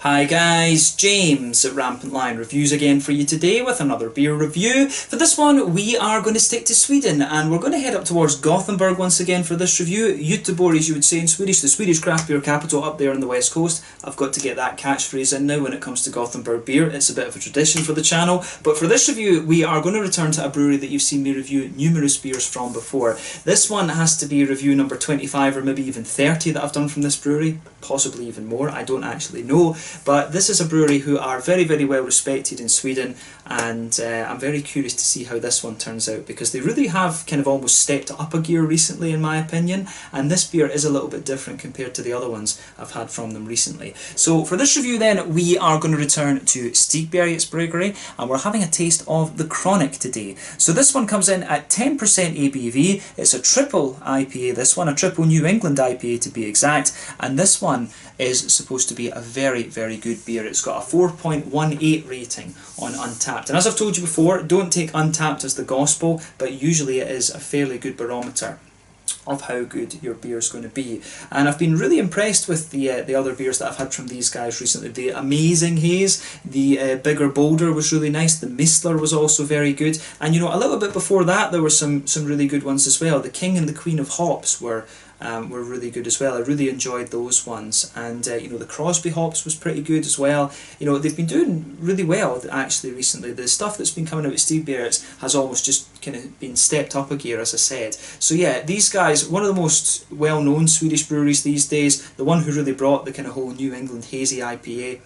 Hi guys, James at Rampant Lion Reviews again for you today with another beer review. For this one we are going to stick to Sweden and we're going to head up towards Gothenburg once again for this review. Göteborg, as you would say in Swedish, the Swedish craft beer capital up there on the west coast. I've got to get that catchphrase in now when it comes to Gothenburg beer. It's a bit of a tradition for the channel. But for this review we are going to return to a brewery that you've seen me review numerous beers from before. This one has to be review number 25 or maybe even 30 that I've done from this brewery. Possibly even more, I don't actually know. But this is a brewery who are very, very well respected in Sweden, and I'm very curious to see how this one turns out, because they really have kind of almost stepped up a gear recently in my opinion, and this beer is a little bit different compared to the other ones I've had from them recently. So for this review then, we are going to return to Stigbergets Bryggeri, and we're having a taste of the Chronic today. So this one comes in at 10% ABV, it's a triple IPA this one, a triple New England IPA to be exact, and this one is supposed to be a very, very good beer. It's got a 4.18 rating on Untappd. And as I've told you before, don't take Untappd as the gospel, but usually it is a fairly good barometer of how good your beer is going to be. And I've been really impressed with the other beers that I've had from these guys recently. The Amazing Haze, the Bigger Bolder was really nice, the Mistler was also very good, and you know, a little bit before that there were some really good ones as well. The King and the Queen of Hops were really good as well. I really enjoyed those ones, and you know, the Crosby Hops was pretty good as well. You know, they've been doing really well actually recently. The stuff that's been coming out of Stigbergets has almost just kind of been stepped up a gear, as I said. So yeah, these guys, one of the most well-known Swedish breweries these days, the one who really brought the kind of whole New England hazy IPA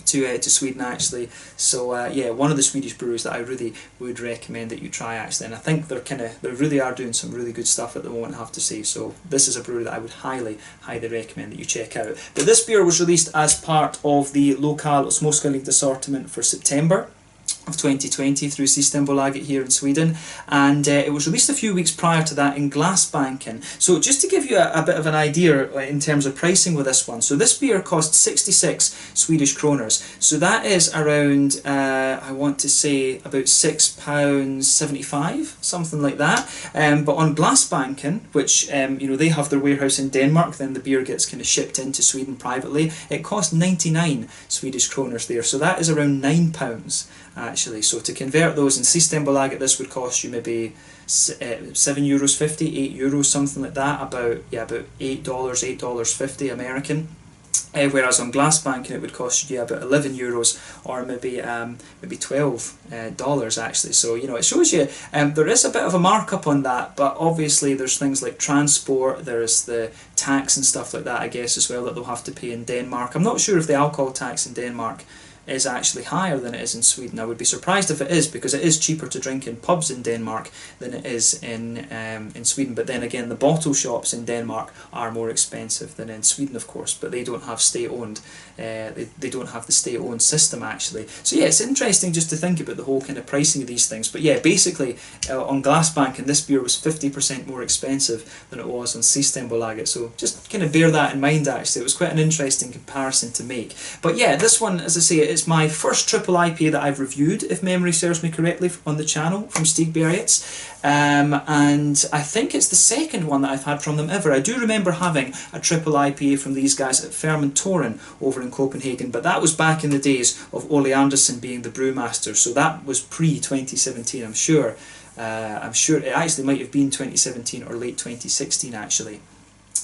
to Sweden actually. So yeah, one of the Swedish breweries that I really would recommend that you try actually, and I think they really are doing some really good stuff at the moment, I have to say. So this is a brewery that I would highly recommend that you check out. But this beer was released as part of the Lokal Småskaligt assortment for September of 2020 through Systembolaget here in Sweden, and it was released a few weeks prior to that in Glassbanken. So just to give you a bit of an idea in terms of pricing with this one, so this beer cost 66 Swedish kroners, so that is around I want to say about £6.75, something like that. But on Glassbanken, which you know, they have their warehouse in Denmark, then the beer gets kind of shipped into Sweden privately, it cost 99 Swedish kroners there, so that is around £9 actually. So to convert those in Systembolaget, this would cost you maybe €7.50, €8, something like that, about $8, $8.50 American. Whereas on Glassbanken it would cost you about €11 or maybe $12 actually. So you know, it shows you there is a bit of a markup on that, but obviously there's things like transport, there's the tax and stuff like that, I guess, as well, that they'll have to pay in Denmark. I'm not sure if the alcohol tax in Denmark is actually higher than it is in Sweden. I would be surprised if it is, because it is cheaper to drink in pubs in Denmark than it is in Sweden. But then again, the bottle shops in Denmark are more expensive than in Sweden, of course, but they don't have state-owned. They don't have the state-owned system actually. So yeah, it's interesting just to think about the whole kind of pricing of these things. But yeah, basically on Glassbanken this beer was 50% more expensive than it was on Systembolaget. So just kind of bear that in mind actually. It was quite an interesting comparison to make. But yeah, this one, as I say, it's my first triple IPA that I've reviewed, if memory serves me correctly, on the channel from Stigbergets. And I think it's the second one that I've had from them ever. I do remember having a triple IPA from these guys at Fermentoren over in Copenhagen, but that was back in the days of Ole Anderson being the brewmaster, so that was pre-2017, I'm sure. I'm sure it actually might have been 2017 or late 2016 actually,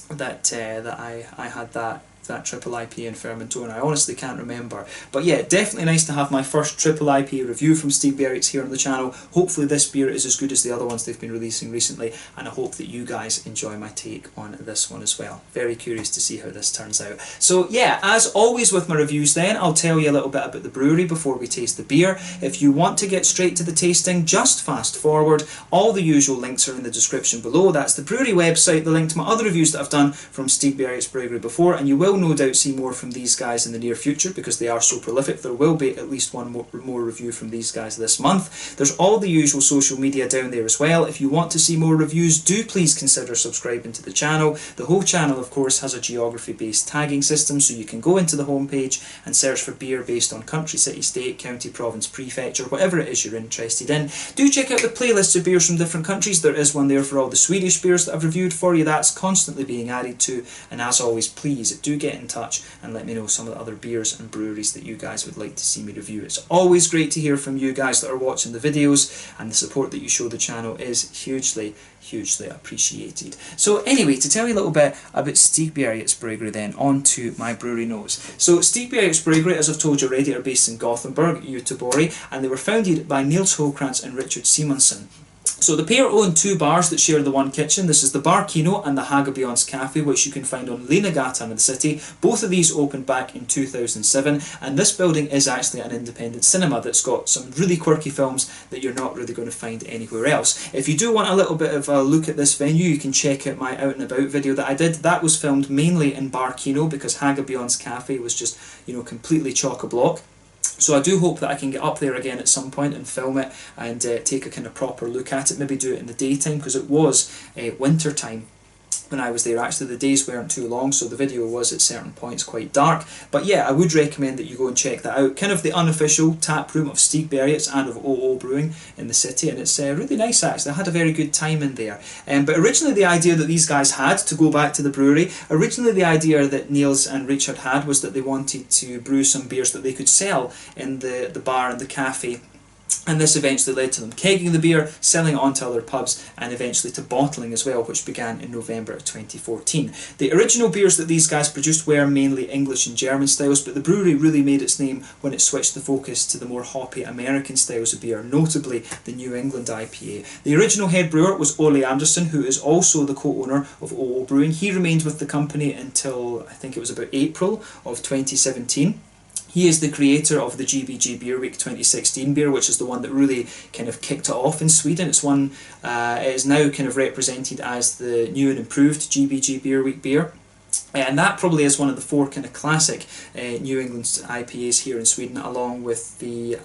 that I had that triple IPA in Fermentoren. I honestly can't remember. But yeah, definitely nice to have my first triple IPA review from Stigbergets here on the channel. Hopefully this beer is as good as the other ones they've been releasing recently, and I hope that you guys enjoy my take on this one as well. Very curious to see how this turns out. So yeah, as always with my reviews then, I'll tell you a little bit about the brewery before we taste the beer. If you want to get straight to the tasting, just fast forward. All the usual links are in the description below. That's the brewery website, the link to my other reviews that I've done from Stigbergets Bryggeri before, and you will no doubt see more from these guys in the near future because they are so prolific. There will be at least one more review from these guys this month. There's all the usual social media down there as well. If you want to see more reviews, do please consider subscribing to the channel. The whole channel, of course, has a geography-based tagging system, so you can go into the homepage and search for beer based on country, city, state, county, province, prefecture, whatever it is you're interested in. Do check out the playlists of beers from different countries. There is one there for all the Swedish beers that I've reviewed for you. That's constantly being added to, and as always, please do get get in touch and let me know some of the other beers and breweries that you guys would like to see me review. It's always great to hear from you guys that are watching the videos, and the support that you show the channel is hugely appreciated. So anyway, to tell you a little bit about Stigbergets Bryggeri then, on to my brewery notes. So Stigbergets Bryggeri, as I've told you already, are based in Gothenburg, Göteborg, and they were founded by Nils Håkrantz and Richard Simonsen. So the pair own two bars that share the one kitchen. This is the Bar Kino and the Hagabions Cafe, which you can find on Lenagatan in the city. Both of these opened back in 2007, and this building is actually an independent cinema that's got some really quirky films that you're not really going to find anywhere else. If you do want a little bit of a look at this venue, you can check out my Out and About video that I did. That was filmed mainly in Bar Kino because Hagabions Cafe was just, you know, completely chock-a-block. So I do hope that I can get up there again at some point and film it and take a kind of proper look at it, maybe do it in the daytime, because it was winter time when I was there. Actually, the days weren't too long, so the video was at certain points quite dark. But yeah, I would recommend that you go and check that out. Kind of the unofficial tap room of Stigbergets and of OO Brewing in the city, and it's really nice actually. I had a very good time in there. But originally the idea that these guys had, to go back to the brewery, originally the idea that Niels and Richard had was that they wanted to brew some beers that they could sell in the bar and the cafe. And this eventually led to them kegging the beer, selling it on to other pubs, and eventually to bottling as well, which began in November of 2014. The original beers that these guys produced were mainly English and German styles, but the brewery really made its name when it switched the focus to the more hoppy American styles of beer, notably the New England IPA. The original head brewer was Ole Anderson, who is also the co-owner of OO Brewing. He remained with the company until, I think it was about April of 2017. He is the creator of the GBG Beer Week 2016 beer, which is the one that really kind of kicked it off in Sweden. It's one, it is now kind of represented as the new and improved GBG Beer Week beer. And that probably is one of the four kind of classic New England IPAs here in Sweden, along with the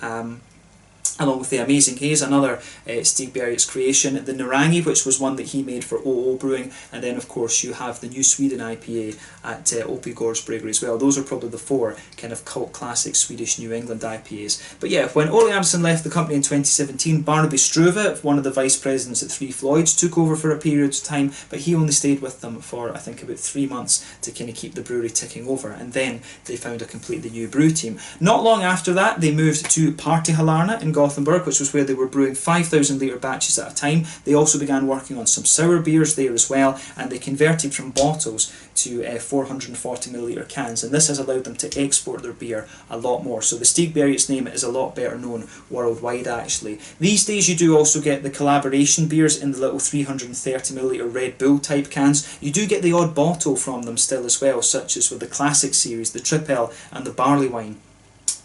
Amazing Haze, another Stigbergets creation, the Narangi, which was one that he made for OO Brewing, and then of course you have the New Sweden IPA at Opigårds Bryggeri as well. Those are probably the four kind of cult classic Swedish New England IPAs. But yeah, when Ole Anderson left the company in 2017, Barnaby Struve, one of the vice presidents at Three Floyds, took over for a period of time, but he only stayed with them for I think about 3 months to kind of keep the brewery ticking over, and then they found a completely new brew team. Not long after that, they moved to Partihalarna in Gothenburg, which was where they were brewing 5,000 litre batches at a time. They also began working on some sour beers there as well, and they converted from bottles to 440ml cans, and this has allowed them to export their beer a lot more. So the Stigbergets name is a lot better known worldwide actually. These days you do also get the collaboration beers in the little 330ml Red Bull type cans. You do get the odd bottle from them still as well, such as with the classic series, the Trippel and the Barley Wine.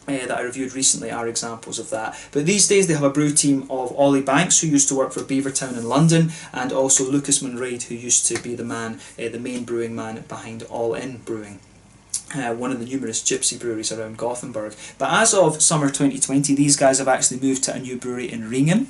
That I reviewed recently are examples of that. But these days they have a brew team of Ollie Banks, who used to work for Beavertown in London, and also Lucas Munraid, who used to be the main brewing man behind All In Brewing. One of the numerous gypsy breweries around Gothenburg. But as of summer 2020, these guys have actually moved to a new brewery in Ringen.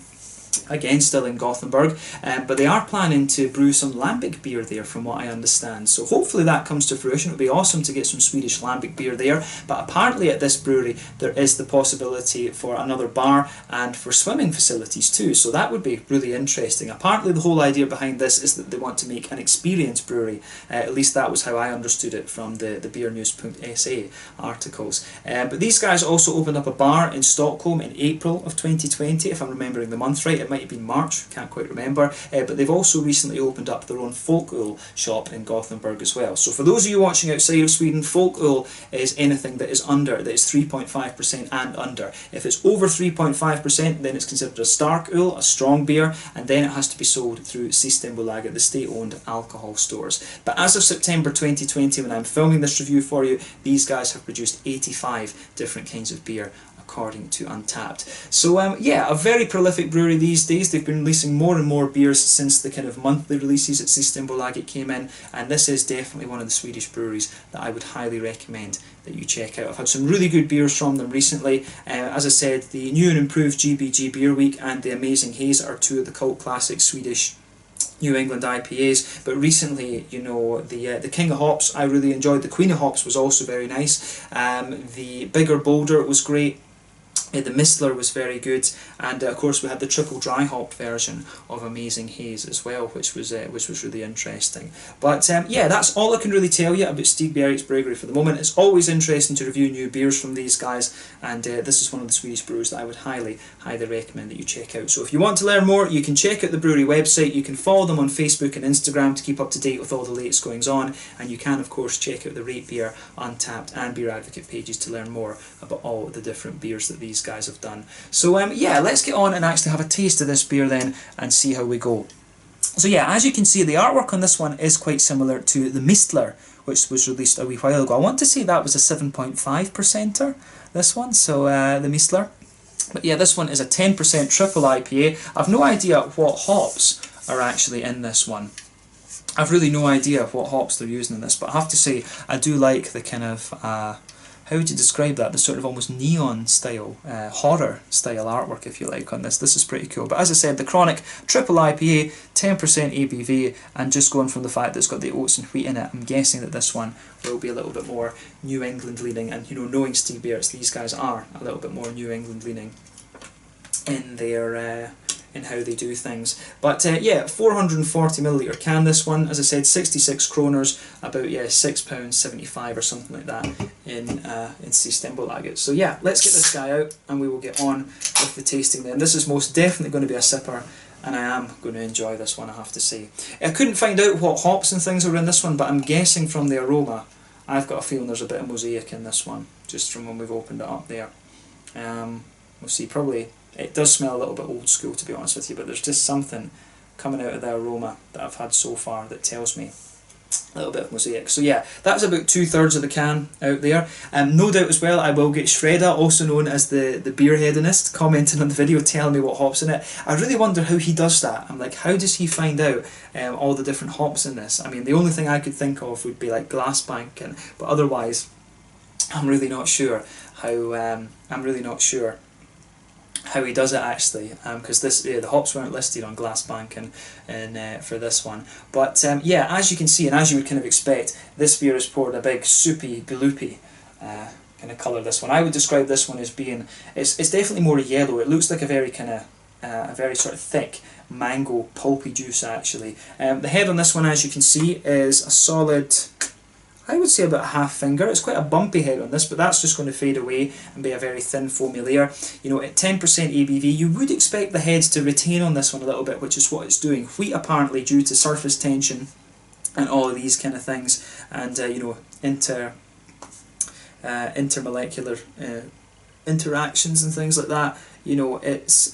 Again, still in Gothenburg, but they are planning to brew some lambic beer there from what I understand. So hopefully that comes to fruition. It would be awesome to get some Swedish lambic beer there. But apparently at this brewery there is the possibility for another bar and for swimming facilities too. So that would be really interesting. Apparently the whole idea behind this is that they want to make an experience brewery. At least that was how I understood it from the beernews.se articles. But these guys also opened up a bar in Stockholm in April of 2020, if I'm remembering the month right. It might have been March, can't quite remember, but they've also recently opened up their own Folköl shop in Gothenburg as well. So for those of you watching outside of Sweden, Folköl is anything that is 3.5% and under. If it's over 3.5%, then it's considered a stark öl, a strong beer, and then it has to be sold through Systembolaget, the state-owned alcohol stores. But as of September 2020, when I'm filming this review for you, these guys have produced 85 different kinds of beer, according to Untappd. So yeah, a very prolific brewery these days. They've been releasing more and more beers since the kind of monthly releases at Systembolaget came in, and this is definitely one of the Swedish breweries that I would highly recommend that you check out. I've had some really good beers from them recently. As I said, the new and improved GBG Beer Week and the Amazing Haze are two of the cult classic Swedish New England IPAs, but recently, you know, the King of Hops I really enjoyed. The Queen of Hops was also very nice. The Bigger Bolder was great. The Mistler was very good, and of course we had the triple dry hopped version of Amazing Haze as well, which was really interesting. But yeah, that's all I can really tell you about Stigbergets Bryggeri for the moment. It's always interesting to review new beers from these guys, and this is one of the Swedish brews that I would highly recommend that you check out. So if you want to learn more, you can check out the brewery website. You can follow them on Facebook and Instagram to keep up to date with all the latest goings on, and you can of course check out the Rate Beer, Untappd and Beer Advocate pages to learn more about all the different beers that these guys have done. So yeah, let's get on and actually have a taste of this beer then and see how we go. So yeah, as you can see, the artwork on this one is quite similar to the Mistler, which was released a wee while ago. I want to say that was a 7.5%er, this one, so the Mistler. But yeah, this one is a 10% triple IPA. I've no idea what hops are actually in this one. I've really no idea what hops they're using in this, but I have to say I do like the kind of how would you describe that? The sort of almost neon style, horror style artwork, if you like, on this. This is pretty cool. But as I said, the Chronic Triple IPA, 10% ABV, and just going from the fact that it's got the oats and wheat in it, I'm guessing that this one will be a little bit more New England leaning. And you know, knowing Stigbergets, these guys are a little bit more New England leaning in their in how they do things. But yeah, 440ml can, this one, as I said, 66 kroners, about £6.75 or something like that in Systembolaget. So yeah, let's get this guy out and we will get on with the tasting then. This is most definitely going to be a sipper, and I am going to enjoy this one, I have to say. I couldn't find out what hops and things were in this one, but I'm guessing from the aroma, I've got a feeling there's a bit of mosaic in this one, just from when we've opened it up there. We'll see, probably. It does smell a little bit old school, to be honest with you, but there's just something coming out of the aroma that I've had so far that tells me a little bit of mosaic. So yeah, that's about 2/3 of the can out there. No doubt as well I will get Shredder, also known as the beer hedonist, commenting on the video telling me what hops in it. I really wonder how he does that. I'm like, how does he find out all the different hops in this? I mean, the only thing I could think of would be like Glassbank, but otherwise I'm really not sure how he does it actually, because the hops weren't listed on Glassbank and for this one. But yeah, as you can see, and as you would kind of expect, this beer is poured a big soupy, gloopy kind of colour. This one, I would describe this one as being, it's definitely more yellow. It looks like a very kind of a very sort of thick mango pulpy juice actually. The head on this one, as you can see, is a solid, I would say about a half finger. It's quite a bumpy head on this, but that's just going to fade away and be a very thin foamy layer. You know, at 10% ABV, you would expect the heads to retain on this one a little bit, which is what it's doing. Wheat apparently due to surface tension and all of these kind of things, and you know, intermolecular interactions and things like that. You know, it's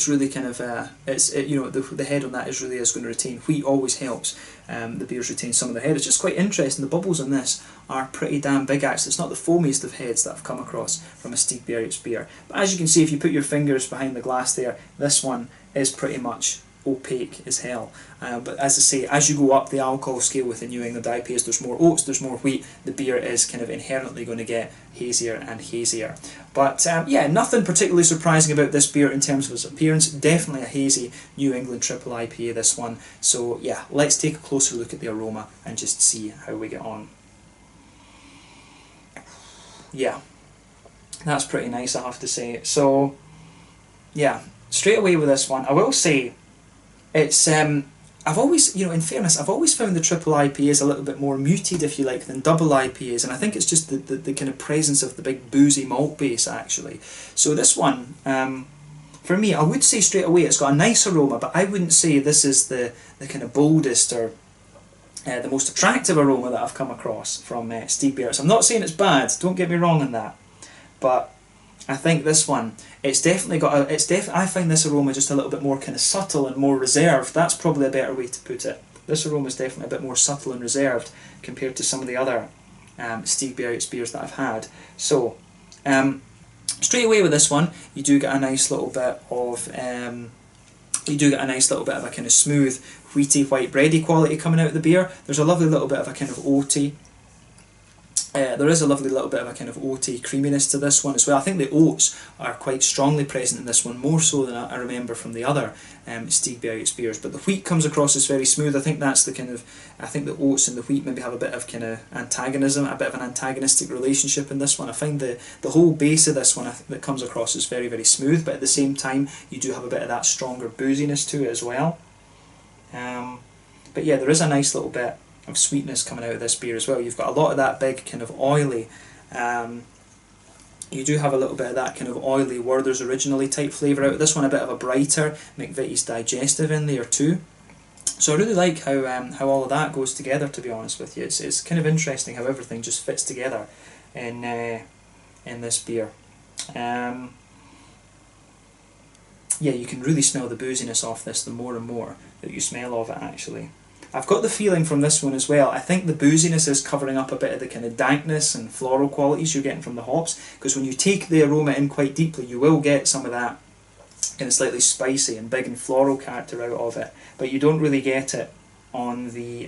really kind of you know, the head on that is going to retain. Wheat always helps the beers retain some of the head. It's just quite interesting. The bubbles on this are pretty damn big actually. It's not the foamiest of heads that I've come across from a Stigbergets beer. But as you can see, if you put your fingers behind the glass there, this one is pretty much opaque as hell. But as I say, as you go up the alcohol scale with the New England IPAs, there's more oats, there's more wheat, the beer is kind of inherently going to get hazier and hazier. But yeah, nothing particularly surprising about this beer in terms of its appearance. Definitely a hazy New England triple IPA, this one. So yeah, let's take a closer look at the aroma and just see how we get on. Yeah, that's pretty nice, I have to say. So yeah, straight away with this one, I will say, it's I've always, you know, in fairness, I've always found the triple IPAs a little bit more muted, if you like, than double IPAs, and I think it's just the kind of presence of the big boozy malt base actually. So this one, for me, I would say straight away it's got a nice aroma, but I wouldn't say this is the kind of boldest or the most attractive aroma that I've come across from Stigbergets. I'm not saying it's bad, don't get me wrong on that, but I think this one, it's definitely got I find this aroma just a little bit more kind of subtle and more reserved. That's probably a better way to put it. This aroma is definitely a bit more subtle and reserved compared to some of the other Stigbergets beers that I've had. So straight away with this one, you do get a nice little bit of a kind of smooth, wheaty, white bready quality coming out of the beer. There's a lovely little bit of a kind of oaty There is a lovely little bit of a kind of oaty creaminess to this one as well. I think the oats are quite strongly present in this one, more so than I remember from the other Stigbergets beers. But the wheat comes across as very smooth. I think that's the kind of, I think the oats and the wheat maybe have a bit of kind of antagonism, a bit of an antagonistic relationship in this one. I find the whole base of this one that comes across as very, very smooth, but at the same time you do have a bit of that stronger booziness to it as well. But yeah, there is a nice little bit of sweetness coming out of this beer as well. You've got a lot of that big kind of oily, you do have a little bit of that kind of oily Werther's Originally type flavour out of this one, a bit of a brighter McVitie's Digestive in there too. So I really like how all of that goes together, to be honest with you. It's kind of interesting how everything just fits together in this beer. Yeah, you can really smell the booziness off this the more and more that you smell of it actually. I've got the feeling from this one as well, I think the booziness is covering up a bit of the kind of dankness and floral qualities you're getting from the hops, because when you take the aroma in quite deeply you will get some of that kind of slightly spicy and big and floral character out of it, but you don't really get it on the,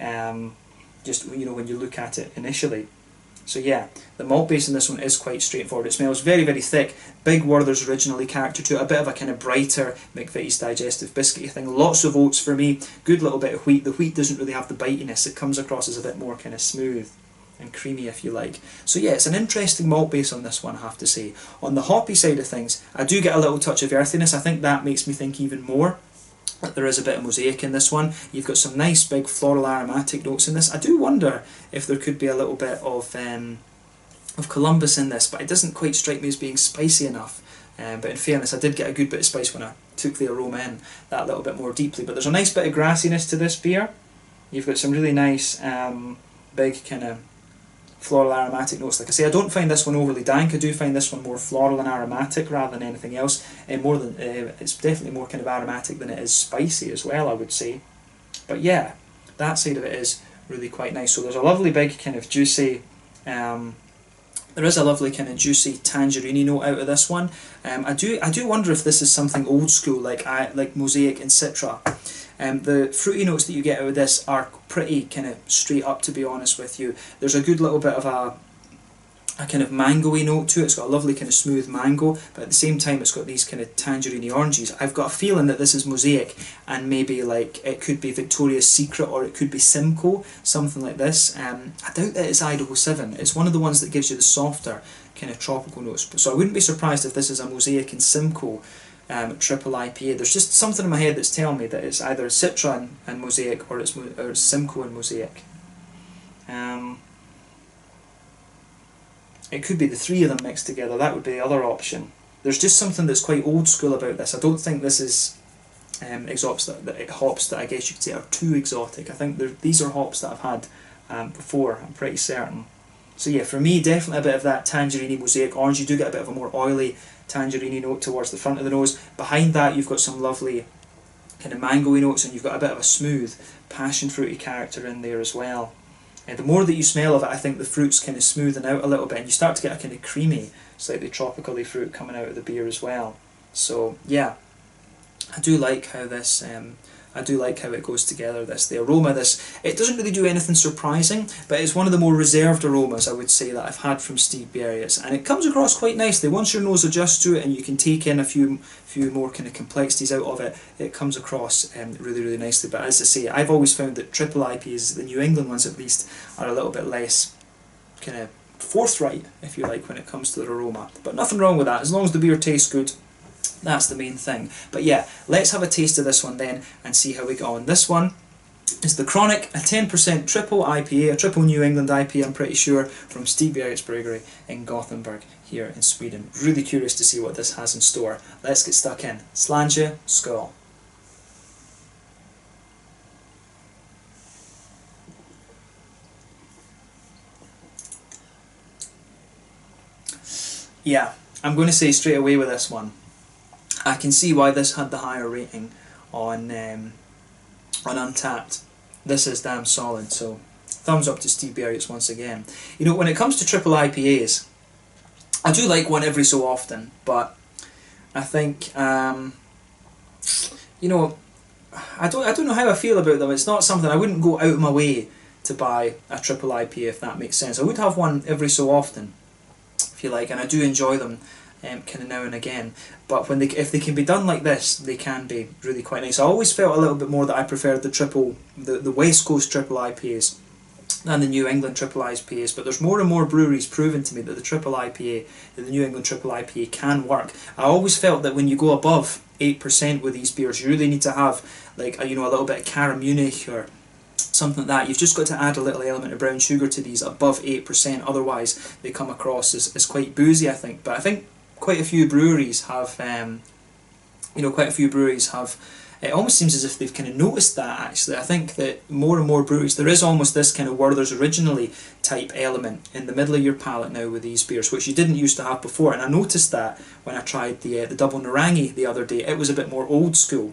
just, you know, when you look at it initially. So yeah, the malt base in this one is quite straightforward. It smells very, very thick, big Werther's Originally character to it, a bit of a kind of brighter McVitie's Digestive biscuity thing. Lots of oats for me, good little bit of wheat. The wheat doesn't really have the bitiness, it comes across as a bit more kind of smooth and creamy if you like. So yeah, it's an interesting malt base on this one, I have to say. On the hoppy side of things, I do get a little touch of earthiness. I think that makes me think even more that there is a bit of mosaic in this one. You've got some nice big floral aromatic notes in this. I do wonder if there could be a little bit of Columbus in this, but it doesn't quite strike me as being spicy enough. But in fairness, I did get a good bit of spice when I took the aroma in that little bit more deeply. But there's a nice bit of grassiness to this beer. You've got some really nice big kind of floral aromatic notes. Like I say, I don't find this one overly dank. I do find this one more floral and aromatic rather than anything else. More than it's definitely more kind of aromatic than it is spicy as well, I would say. But yeah, that side of it is really quite nice. So there's a lovely big kind of juicy, there is a lovely kind of juicy tangerine note out of this one. I do wonder if this is something old school like Mosaic and Citra. The fruity notes that you get out of this are pretty kind of straight up, to be honest with you. There's a good little bit of a kind of mango-y note to it. It's got a lovely kind of smooth mango, but at the same time it's got these kind of tangerine oranges. I've got a feeling that this is Mosaic, and maybe like it could be Victoria's Secret or it could be Simcoe, something like this. I doubt that it's Idaho 7. It's one of the ones that gives you the softer kind of tropical notes. So I wouldn't be surprised if this is a Mosaic and Simcoe triple IPA. There's just something in my head that's telling me that it's either Citra and Mosaic or it's Simcoe and Mosaic. It could be the three of them mixed together. That would be the other option. There's just something that's quite old school about this. I don't think this is hops that I guess you could say are too exotic. I think these are hops that I've had before, I'm pretty certain. So yeah, for me, definitely a bit of that tangerine Mosaic orange. You do get a bit of a more oily tangerine note towards the front of the nose. Behind that you've got some lovely kind of mango-y notes, and you've got a bit of a smooth passion fruity character in there as well. The more that you smell of it, I think the fruit's kind of smoothing out a little bit, and you start to get a kind of creamy, slightly tropically fruit coming out of the beer as well. So yeah, I do like how this, I do like how it goes together. The aroma, it doesn't really do anything surprising, but it's one of the more reserved aromas, I would say, that I've had from Stigbergets, and it comes across quite nicely. Once your nose adjusts to it and you can take in a few more kind of complexities out of it, it comes across really, really nicely. But as I say, I've always found that triple IPAs, the New England ones at least, are a little bit less kind of forthright, if you like, when it comes to their aroma. But nothing wrong with that, as long as the beer tastes good. That's the main thing. But yeah, let's have a taste of this one then and see how we go on. This one is the Chronic, a 10% triple IPA, a triple New England IPA, I'm pretty sure, from Stigbergets Bryggeri in Gothenburg here in Sweden. Really curious to see what this has in store. Let's get stuck in. Slange, skål. Yeah, I'm going to say straight away with this one, I can see why this had the higher rating on Untappd. This is damn solid, so thumbs up to Stigbergets once again. You know, when it comes to triple IPAs, I do like one every so often, but I think, you know, I don't know how I feel about them. It's not something I wouldn't go out of my way to buy a triple IPA, if that makes sense. I would have one every so often, if you like, and I do enjoy them kind of now and again. But when if they can be done like this, they can be really quite nice. I always felt a little bit more that I preferred the West Coast triple IPAs than the New England triple IPAs, but there's more and more breweries proving to me that the triple IPA, that the New England triple IPA can work. I always felt that when you go above 8% with these beers, you really need to have like a little bit of Caramunich or something like that. You've just got to add a little element of brown sugar to these above 8%, otherwise they come across as quite boozy, I think. But I think quite a few breweries have, it almost seems as if they've kind of noticed that, actually. I think that more and more breweries, there is almost this kind of Werther's Originally type element in the middle of your palate now with these beers, which you didn't used to have before. And I noticed that when I tried the double Narangi the other day. It was a bit more old school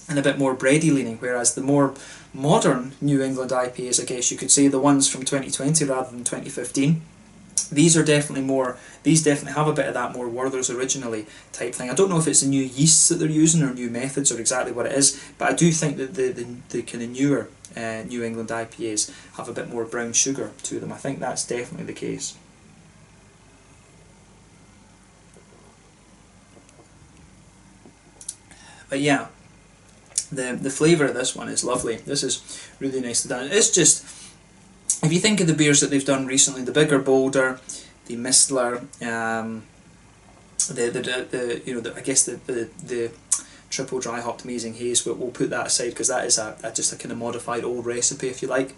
and a bit more bready leaning, whereas the more modern New England IPAs, I guess you could say, the ones from 2020 rather than 2015, these definitely have a bit of that more Werther's Originally type thing. I don't know if it's the new yeasts that they're using or new methods or exactly what it is, but I do think that the kind of newer New England IPAs have a bit more brown sugar to them. I think that's definitely the case. But yeah, the flavour of this one is lovely. This is really nicely done. It's just, if you think of the beers that they've done recently, the Bigger Bolder, the Mistler, I guess the triple dry hopped Amazing Haze, but we'll put that aside because that is just a kind of modified old recipe, if you like.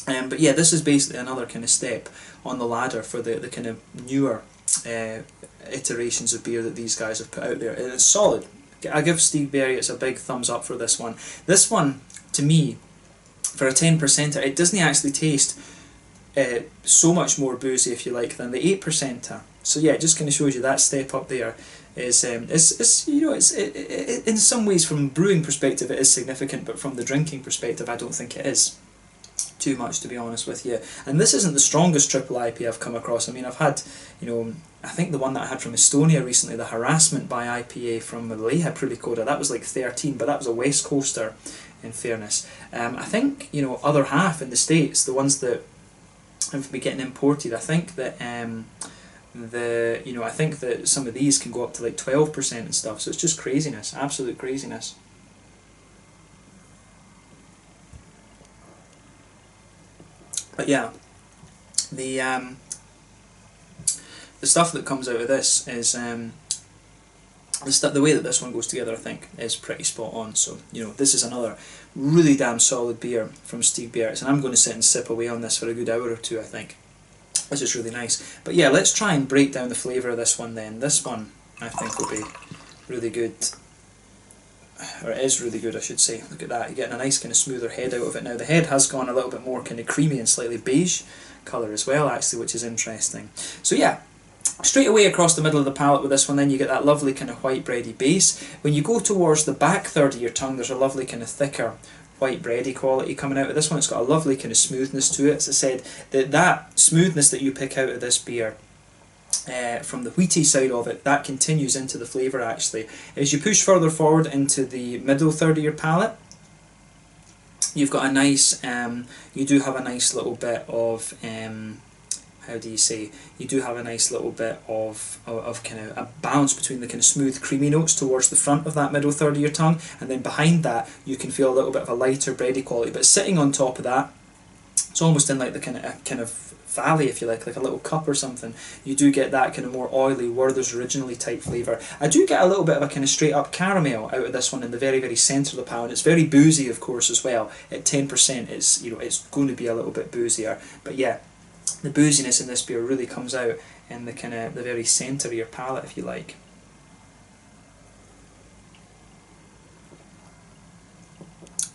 But yeah, this is basically another kind of step on the ladder for the kind of newer iterations of beer that these guys have put out there, and it's solid. I give Stigbergets a big thumbs up for this one. This one, to me, for a 10%er, it doesn't actually taste so much more boozy, if you like, than the 8%er. So yeah, it just kind of shows you that step up there is in some ways, from a brewing perspective, it is significant, but from the drinking perspective, I don't think it is too much, to be honest with you. And this isn't the strongest triple IPA I've come across. I mean, I've had, I think the one that I had from Estonia recently, the Harassment by IPA from Leha Prulikoda, that was like 13, but that was a West Coaster, in fairness. I think, other half in the States, the ones that have been getting imported, I think that I think that some of these can go up to like 12% and stuff. So it's just craziness, absolute craziness. But yeah, the stuff that comes out of this is the way that this one goes together, I think, is pretty spot on. So this is another really damn solid beer from Stigbergets, and I'm going to sit and sip away on this for a good hour or two, I think. This is really nice. But yeah, let's try and break down the flavour of this one then. This one, I think, will be really good. Or it is really good, I should say. Look at that, you're getting a nice kind of smoother head out of it now. The head has gone a little bit more kind of creamy and slightly beige colour as well, actually, which is interesting. So yeah, straight away across the middle of the palate with this one, then you get that lovely kind of white bready base. When you go towards the back third of your tongue, there's a lovely kind of thicker white bready quality coming out of this one. It's got a lovely kind of smoothness to it. As I said, that smoothness that you pick out of this beer, from the wheaty side of it, that continues into the flavour actually. As you push further forward into the middle third of your palate, you've got a nice, you do have a nice little bit of, you do have a nice little bit of kind of a balance between the kind of smooth creamy notes towards the front of that middle third of your tongue, and then behind that you can feel a little bit of a lighter bready quality, but sitting on top of that, it's almost in like the kind of valley, if you like a little cup or something. You do get that kind of more oily Werther's Originally type flavour. I do get a little bit of a kind of straight up caramel out of this one in the very, very centre of the palate. It's very boozy, of course, as well. At 10%, it's going to be a little bit boozier. But yeah, the booziness in this beer really comes out in the kind of the very centre of your palate, if you like.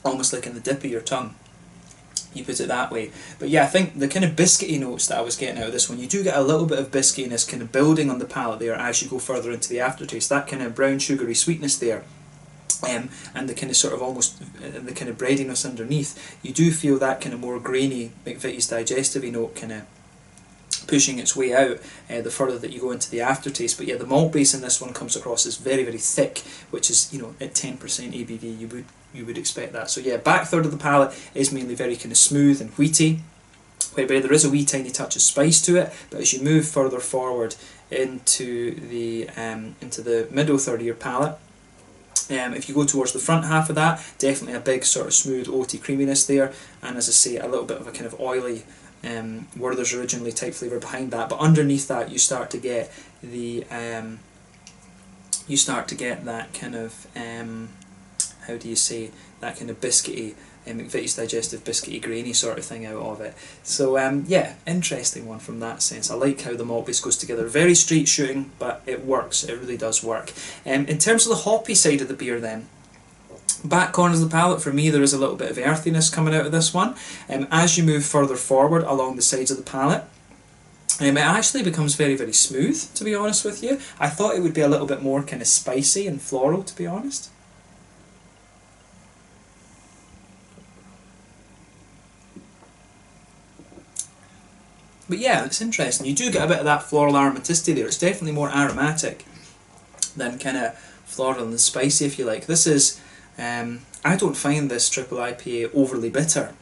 Almost like in the dip of your tongue, you put it that way. But yeah, I think the kind of biscuity notes that I was getting out of this one, you do get a little bit of biscuitiness kind of building on the palate there as you go further into the aftertaste. That kind of brown sugary sweetness there, and the kind of sort of almost the kind of breadiness underneath, you do feel that kind of more grainy McVitie's digestive note kind of pushing its way out the further that you go into the aftertaste. But yeah, the malt base in this one comes across as very, very thick, which is, at 10% ABV, you would you would expect that. So yeah, back third of the palate is mainly very kind of smooth and wheaty, whereby there is a wee tiny touch of spice to it, but as you move further forward into the middle third of your palate, if you go towards the front half of that, definitely a big sort of smooth oaty creaminess there, and as I say, a little bit of a kind of oily Werther's originally type flavour behind that. But underneath that, you start to get the that kind of how do you say, that kind of biscuity, McVitie's Digestive biscuity grainy sort of thing out of it. So yeah, interesting one from that sense. I like how the malt base goes together. Very straight shooting, but it works. It really does work. In terms of the hoppy side of the beer then, back corners of the palate, for me there is a little bit of earthiness coming out of this one. As you move further forward along the sides of the palate, it actually becomes very, very smooth, to be honest with you. I thought it would be a little bit more kind of spicy and floral, to be honest. But yeah, it's interesting. You do get a bit of that floral aromaticity there. It's definitely more aromatic than kind of floral and spicy, if you like. This is, I don't find this triple IPA overly bitter,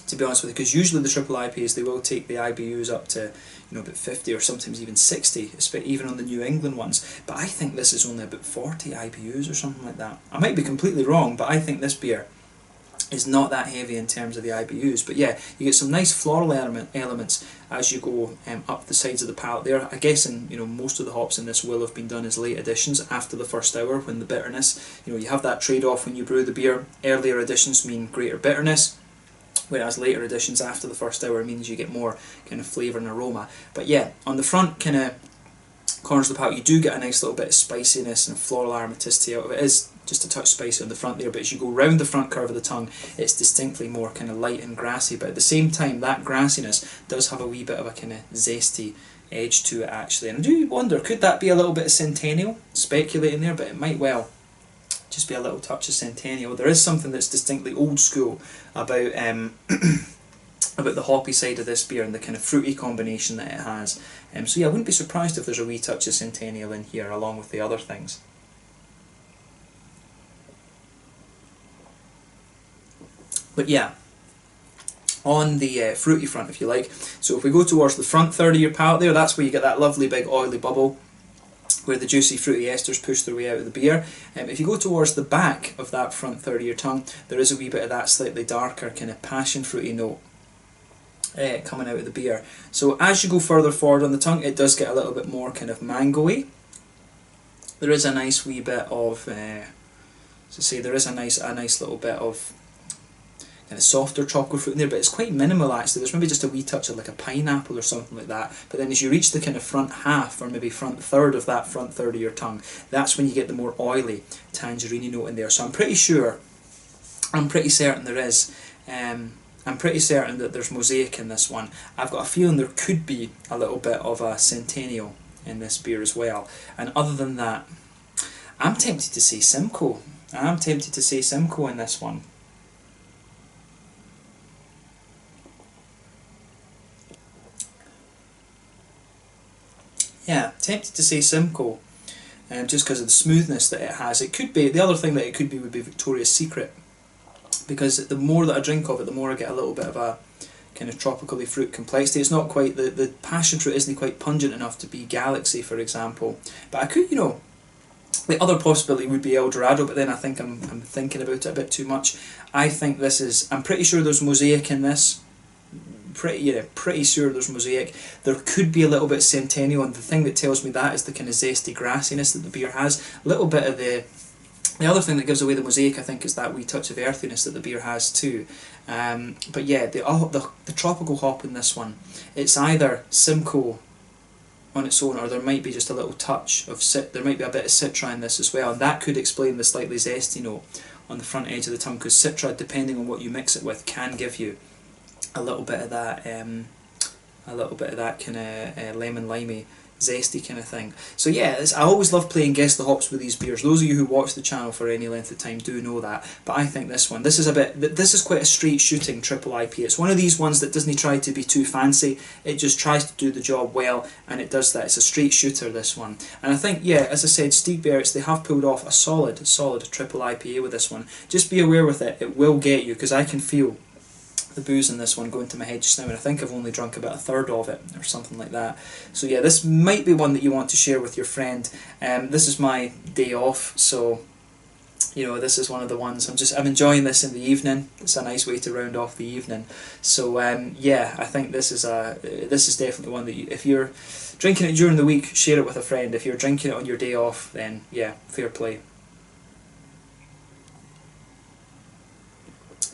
to be honest with you, because usually the triple IPAs, they will take the IBUs up to, you know, about 50 or sometimes even 60, even on the New England ones. But I think this is only about 40 IBUs or something like that. I might be completely wrong, but I think this beer is not that heavy in terms of the IBUs. But yeah, you get some nice floral elements as you go up the sides of the palate there. I guess most of the hops in this will have been done as late additions after the first hour, when the bitterness, you have that trade-off when you brew the beer. Earlier additions mean greater bitterness, whereas later additions after the first hour means you get more kind of flavour and aroma. But yeah, on the front kind of corners of the palate, you do get a nice little bit of spiciness and floral aromaticity out of it. It is just a touch spicy on the front there, but as you go round the front curve of the tongue, it's distinctly more kind of light and grassy. But at the same time, that grassiness does have a wee bit of a kind of zesty edge to it, actually. And I do wonder, could that be a little bit of Centennial? Speculating there, but it might well just be a little touch of Centennial. There is something that's distinctly old school about about the hoppy side of this beer and the kind of fruity combination that it has. So yeah, I wouldn't be surprised if there's a wee touch of Centennial in here along with the other things. But yeah, on the fruity front, if you like, so if we go towards the front third of your palate there, that's where you get that lovely big oily bubble where the juicy fruity esters push their way out of the beer. If you go towards the back of that front third of your tongue, there is a wee bit of that slightly darker kind of passion fruity note coming out of the beer. So as you go further forward on the tongue, it does get a little bit more kind of mango-y. There is a nice wee bit of, there is a nice little bit of kind of softer tropical fruit in there, but it's quite minimal actually. There's maybe just a wee touch of like a pineapple or something like that. But then as you reach the kind of front half, or maybe front third of that front third of your tongue, that's when you get the more oily tangerine note in there. So I'm pretty certain there is. I'm pretty certain that there's mosaic in this one. I've got a feeling there could be a little bit of a Centennial in this beer as well. And other than that, I'm tempted to say Simcoe. In this one. Yeah, tempted to say Simcoe, just because of the smoothness that it has. It could be, the other thing that it could be would be Victoria's Secret, because the more that I drink of it, the more I get a little bit of a kind of tropically fruit complexity. It's not quite, the passion fruit isn't quite pungent enough to be Galaxy, for example. But I could, the other possibility would be El Dorado, but then I think I'm thinking about it a bit too much. I think this is, I'm pretty sure there's mosaic in this. Pretty sure there's mosaic. There could be a little bit of Centennial, and the thing that tells me that is the kind of zesty grassiness that the beer has. A little bit of the other thing that gives away the mosaic, I think, is that wee touch of earthiness that the beer has too. But yeah, the tropical hop in this one, it's either Simcoe on its own, or there might be just a little touch of there might be a bit of Citra in this as well, and that could explain the slightly zesty note on the front edge of the tongue, because Citra, depending on what you mix it with, can give you a little bit of that a little bit of that kind of lemon limey zesty kind of thing. So yeah, I always love playing Guess the Hops with these beers. Those of you who watch the channel for any length of time do know that. But I think this is quite a straight shooting triple IPA. It's one of these ones that doesn't try to be too fancy. It just tries to do the job well, and it does that. It's a straight shooter, this one. And I think, yeah, as I said, Stigbergets, they have pulled off a solid triple IPA with this one. Just be aware with it, it will get you, because I can feel the booze in this one going to my head just now, and I think I've only drunk about a third of it or something like that. So yeah, this might be one that you want to share with your friend. This is my day off, so you know, this is one of the ones I'm enjoying this in the evening. It's a nice way to round off the evening. So yeah, I think this is definitely one that if you're drinking it during the week, share it with a friend. If you're drinking it on your day off, then yeah, fair play.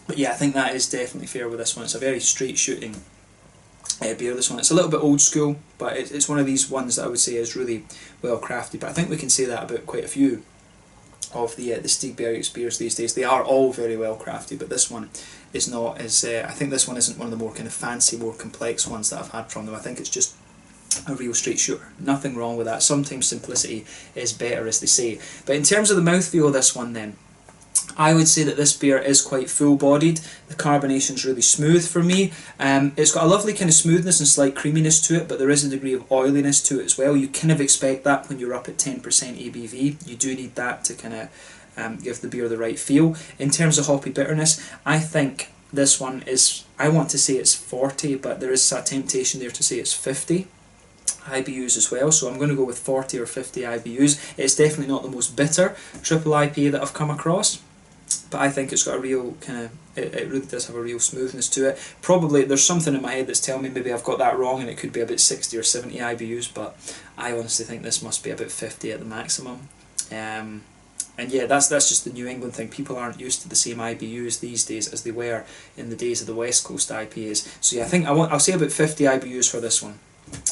But yeah, I think that is definitely fair with this one. It's a very straight shooting beer, this one. It's a little bit old school, but it's one of these ones that I would say is really well crafted. But I think we can say that about quite a few of the Stigbergets beers these days. They are all very well crafted, but this one is not as... I think this one isn't one of the more kind of fancy, more complex ones that I've had from them. I think it's just a real straight shooter. Nothing wrong with that. Sometimes simplicity is better, as they say. But in terms of the mouthfeel of this one then, I would say that this beer is quite full-bodied. The carbonation's really smooth for me. It's got a lovely kind of smoothness and slight creaminess to it, but there is a degree of oiliness to it as well. You kind of expect that when you're up at 10% ABV. You do need that to kind of give the beer the right feel. In terms of hoppy bitterness, I think this one is, I want to say it's 40, but there is a temptation there to say it's 50 IBUs as well, so I'm going to go with 40 or 50 IBUs. It's definitely not the most bitter triple IPA that I've come across, but I think it's got a real kind of, it really does have a real smoothness to it. Probably there's something in my head that's telling me maybe I've got that wrong and it could be about 60 or 70 IBUs, but I honestly think this must be about 50 at the maximum. And yeah, that's just the New England thing. People aren't used to the same IBUs these days as they were in the days of the West Coast IPAs. So yeah, I think I'll say about 50 IBUs for this one.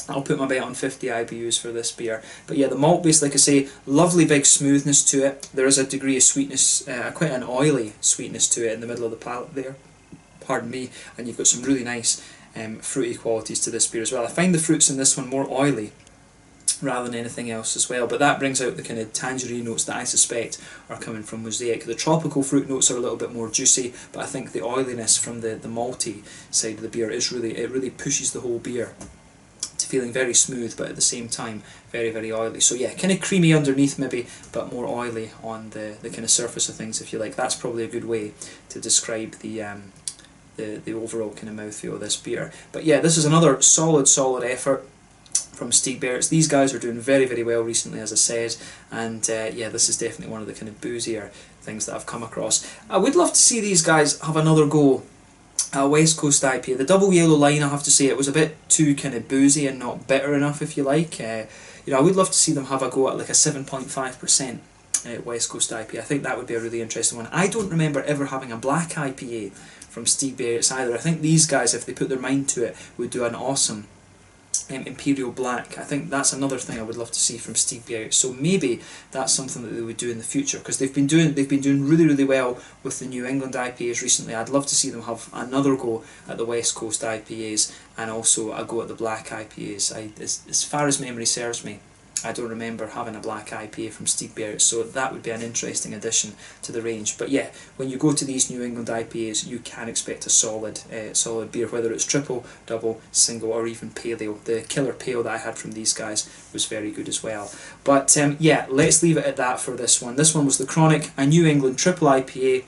I'll put my bet on 50 IBUs for this beer. But yeah, the malt base, like I say, lovely big smoothness to it. There is a degree of sweetness, quite an oily sweetness to it in the middle of the palate there. Pardon me. And you've got some really nice fruity qualities to this beer as well. I find the fruits in this one more oily rather than anything else as well, but that brings out the kind of tangerine notes that I suspect are coming from Mosaic. The tropical fruit notes are a little bit more juicy, but I think the oiliness from the malty side of the beer is really pushes the whole beer to feeling very smooth, but at the same time very, very oily. So yeah, kind of creamy underneath maybe, but more oily on the kind of surface of things, if you like. That's probably a good way to describe the overall kind of mouthfeel of this beer. But yeah, this is another solid effort from Stigbergets. These guys are doing very, very well recently, as I said, and yeah, this is definitely one of the kind of boozier things that I've come across. I would love to see these guys have another go. West Coast IPA. The double yellow line, I have to say, it was a bit too kind of boozy and not bitter enough, if you like. You know, I would love to see them have a go at like a 7.5% West Coast IPA. I think that would be a really interesting one. I don't remember ever having a black IPA from Stigbergets either. I think these guys, if they put their mind to it, would do an awesome Imperial Black. I think that's another thing I would love to see from Stigbergets. So maybe that's something that they would do in the future, because they've been doing really well with the New England IPAs recently. I'd love to see them have another go at the West Coast IPAs and also a go at the black IPAs. As far as memory serves me, I don't remember having a black IPA from Stigbergets, so that would be an interesting addition to the range. But yeah, when you go to these New England IPAs, you can expect a solid beer, whether it's triple, double, single, or even pale ale. The killer pale that I had from these guys was very good as well. But yeah, let's leave it at that for this one. This one was the Chronic, a New England triple IPA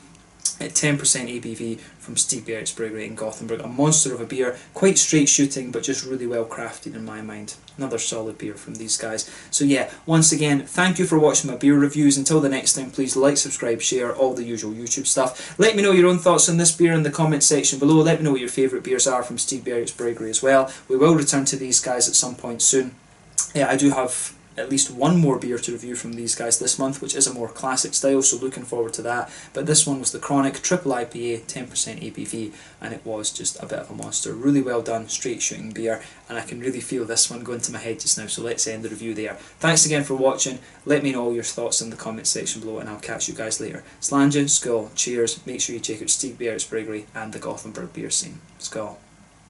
at 10% ABV from Stigbergets Bryggeri in Gothenburg. A monster of a beer, quite straight shooting, but just really well crafted in my mind. Another solid beer from these guys. So yeah, once again, thank you for watching my beer reviews. Until the next time, please like, subscribe, share, all the usual YouTube stuff. Let me know your own thoughts on this beer in the comment section below. Let me know what your favourite beers are from Stigbergets Bryggeri as well. We will return to these guys at some point soon. Yeah, I do have at least one more beer to review from these guys this month, which is a more classic style, so looking forward to that. But this one was the Chronic Triple IPA, 10% ABV, and it was just a bit of a monster. Really well done, straight shooting beer, and I can really feel this one going to my head just now, so let's end the review there. Thanks again for watching. Let me know all your thoughts in the comment section below, and I'll catch you guys later. Slàinte, skål, cheers, make sure you check out Stigbergets Bryggeri and the Gothenburg beer scene. Skål.